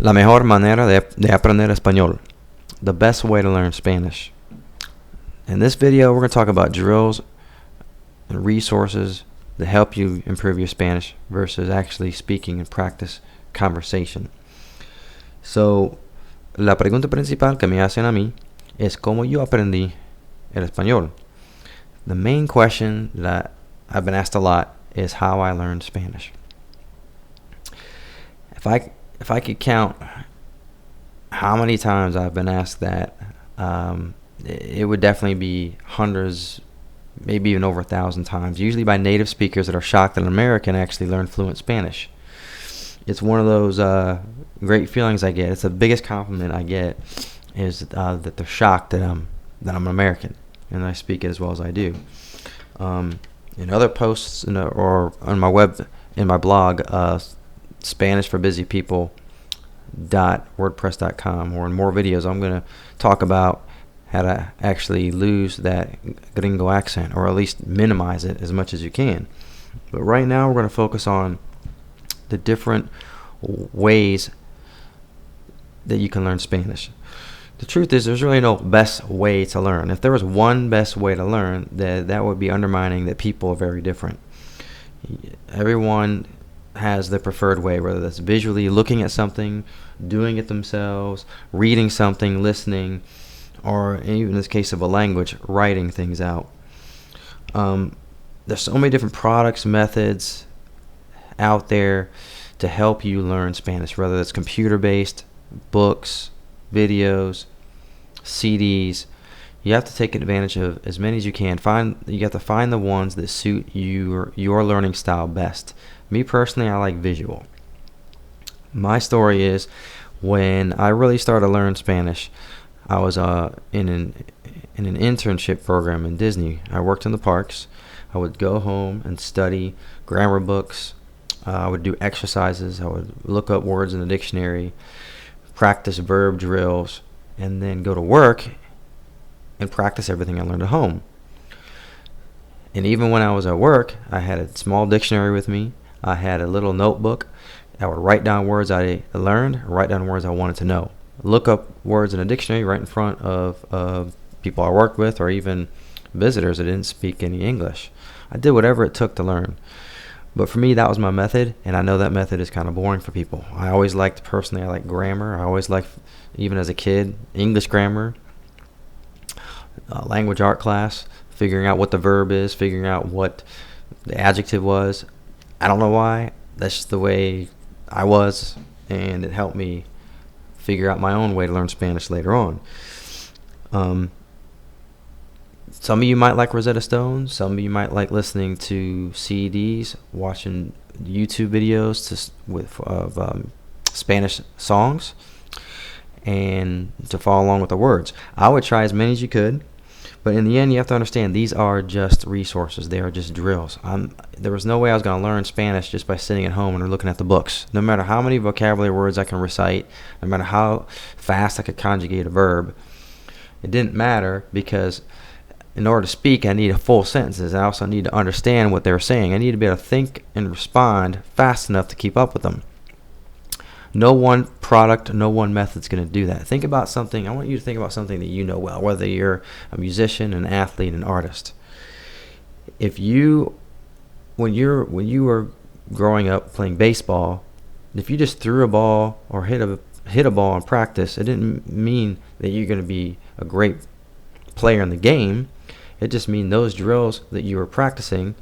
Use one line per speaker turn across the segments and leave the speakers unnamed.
La mejor manera de aprender español. The best way to learn Spanish. In this video, we're going to talk about drills and resources that help you improve your Spanish versus actually speaking and practice conversation. So, la pregunta principal que me hacen a mí es cómo yo aprendí el español. The main question that I've been asked a lot is how I learned Spanish. If I could count how many times I've been asked that, it would definitely be hundreds, maybe even over 1,000 times, usually by native speakers that are shocked that an American actually learned fluent Spanish. It's one of those great feelings I get. It's the biggest compliment I get is that they're shocked that I'm an American and I speak it as well as I do. In other posts or on my in my blog, SpanishForBusyPeople.wordpress.com, or in more videos, I'm going to talk about how to actually lose that gringo accent, or at least minimize it as much as you can. But right now, we're going to focus on the different ways that you can learn Spanish. The truth is, there's really no best way to learn. If there was one best way to learn, that would be undermining that people are very different. Everyone has their preferred way, whether that's visually looking at something, doing it themselves, reading something, listening, or even in this case of a language, writing things out. There's so many different products, methods out there to help you learn Spanish, whether it's computer-based, books, videos, CDs. You have to take advantage of as many as you can. You have to find the ones that suit your learning style best. Me personally, I like visual. My story is when I really started to learn Spanish, I was in an internship program in Disney. I worked in the parks. I would go home and study grammar books. I would do exercises. I would look up words in the dictionary, practice verb drills, and then go to work and practice everything I learned at home. And even when I was at work, I had a small dictionary with me. I had a little notebook. I would write down words I learned, write down words I wanted to know. Look up words in a dictionary right in front of people I worked with, or even visitors that didn't speak any English. I did whatever it took to learn. But for me, that was my method, and I know that method is kind of boring for people. I like grammar. I always liked, even as a kid, English grammar, language art class, figuring out what the verb is, figuring out what the adjective was. I don't know why. That's just the way I was, and it helped me figure out my own way to learn Spanish later on. Some of you might like Rosetta Stone. Some of you might like listening to CDs, watching YouTube videos of Spanish songs, and to follow along with the words. I would try as many as you could, but in the end, you have to understand these are just resources. They are just drills. There was no way I was going to learn Spanish just by sitting at home and looking at the books. No matter how many vocabulary words I can recite, no matter how fast I could conjugate a verb, it didn't matter, because in order to speak, I need full sentences. I also need to understand what they're saying. I need to be able to think and respond fast enough to keep up with them. No one product, no one method is going to do that. Think about something. I want you to think about something that you know well, whether you're a musician, an athlete, an artist. When you were growing up playing baseball, if you just threw a ball or hit a ball in practice, it didn't mean that you're going to be a great player in the game. It just means those drills that you were practicing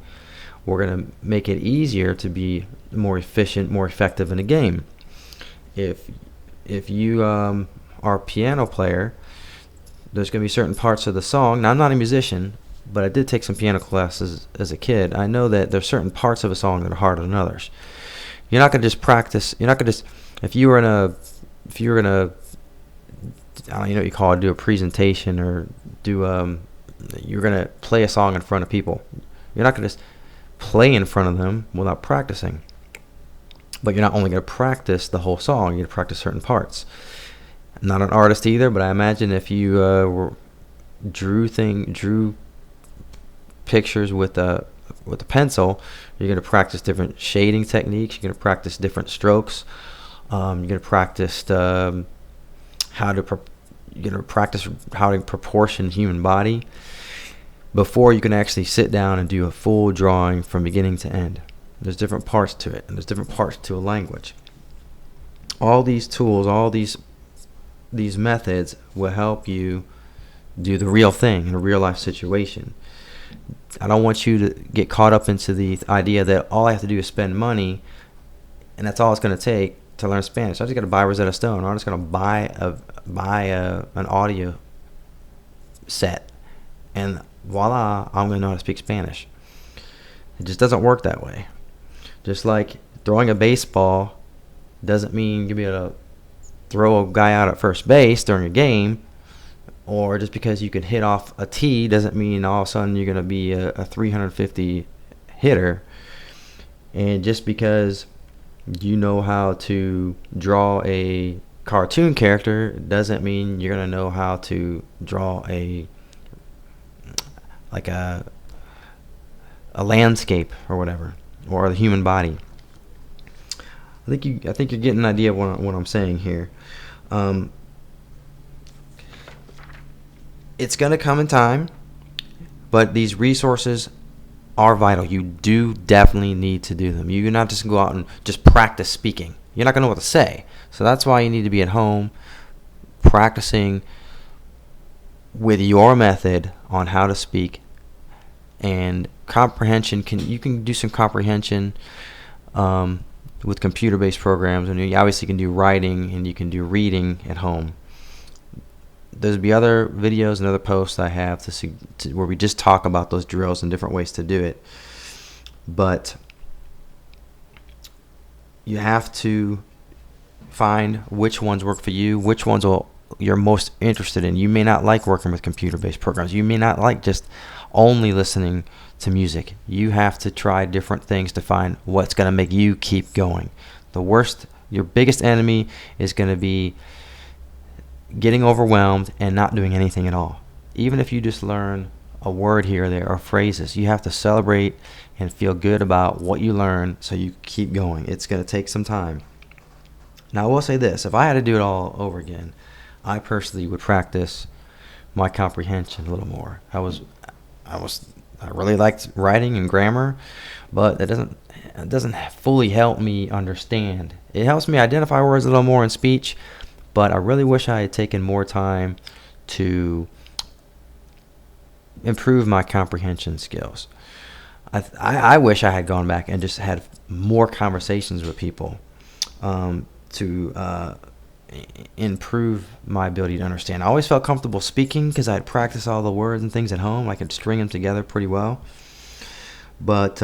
were going to make it easier to be more efficient, more effective in a game. If you are a piano player, there's going to be certain parts of the song. Now, I'm not a musician, but I did take some piano classes as a kid. I know that there's certain parts of a song that are harder than others. You're not going to just practice. You're not going to just, if you were going to, I don't know what you call it, do a presentation, or you're going to play a song in front of people. You're not going to just play in front of them without practicing. But you're not only going to practice the whole song, you're going to practice certain parts. I'm not an artist either, but I imagine if you drew pictures with a pencil, you're going to practice different shading techniques, you're going to practice different strokes, You're gonna practice you're gonna practice how to proportion human body before you can actually sit down and do a full drawing from beginning to end. There's different parts to it, and there's different parts to a language. All these tools, all these methods will help you do the real thing in a real life situation. I don't want you to get caught up into the idea that all I have to do is spend money and that's all it's going to take to learn Spanish. I just got to buy Rosetta Stone. I'm just going to buy an audio set and voila, I'm going to know how to speak Spanish. It just doesn't work that way. Just like throwing a baseball doesn't mean you'll be able to throw a guy out at first base during a game, or just because you can hit off a tee doesn't mean all of a sudden you're going to be a 350 hitter. And just because you know how to draw a cartoon character doesn't mean you're going to know how to draw a landscape or whatever, or the human body. I think you're getting an idea of what I'm saying here. It's going to come in time, but these resources are vital. You do definitely need to do them. You're not just going to go out and just practice speaking. You're not going to know what to say. So that's why you need to be at home practicing with your method on how to speak. And comprehension, you can do some comprehension with computer-based programs, and you obviously can do writing and you can do reading at home. There'll be other videos and other posts I have where we just talk about those drills and different ways to do it. But you have to find which ones work for you, which ones you're most interested in. You may not like working with computer-based programs. You may not like just only listening to music. You have to try different things to find what's going to make you keep going. Your biggest enemy is going to be getting overwhelmed and not doing anything at all. Even if you just learn a word here or there or phrases, you have to celebrate and feel good about what you learn so you keep going. It's going to take some time. Now I will say this, if I had to do it all over again, I personally would practice my comprehension a little more. I really liked writing and grammar, but it doesn't fully help me understand. It helps me identify words a little more in speech, but I really wish I had taken more time to improve my comprehension skills. I wish I had gone back and just had more conversations with people to improve my ability to understand. I always felt comfortable speaking because I'd practiced all the words and things at home. I could string them together pretty well. But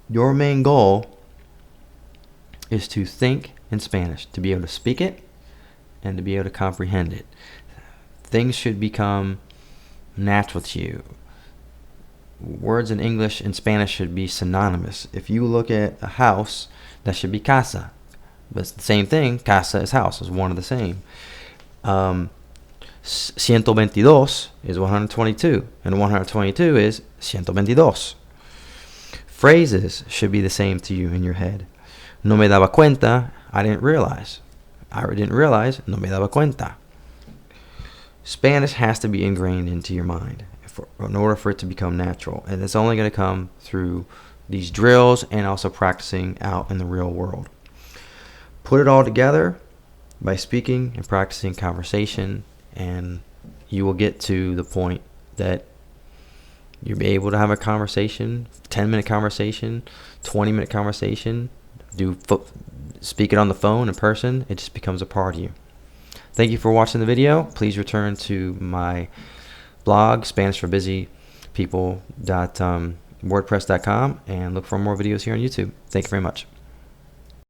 your main goal is to think in Spanish, to be able to speak it and to be able to comprehend it. Things should become natural to you. Words in English and Spanish should be synonymous. If you look at a house, that should be casa. But it's the same thing. Casa is house. It's one of the same. 122 is 122. And 122 is 122. Phrases should be the same to you in your head. No me daba cuenta. I didn't realize. I didn't realize. No me daba cuenta. Spanish has to be ingrained into your mind in order for it to become natural. And it's only going to come through these drills and also practicing out in the real world. Put it all together by speaking and practicing conversation, and you will get to the point that you'll be able to have a conversation, 10-minute conversation, 20-minute conversation, speak it on the phone in person. It just becomes a part of you. Thank you for watching the video. Please return to my blog, SpanishForBusyPeople.wordpress.com, and look for more videos here on YouTube. Thank you very much.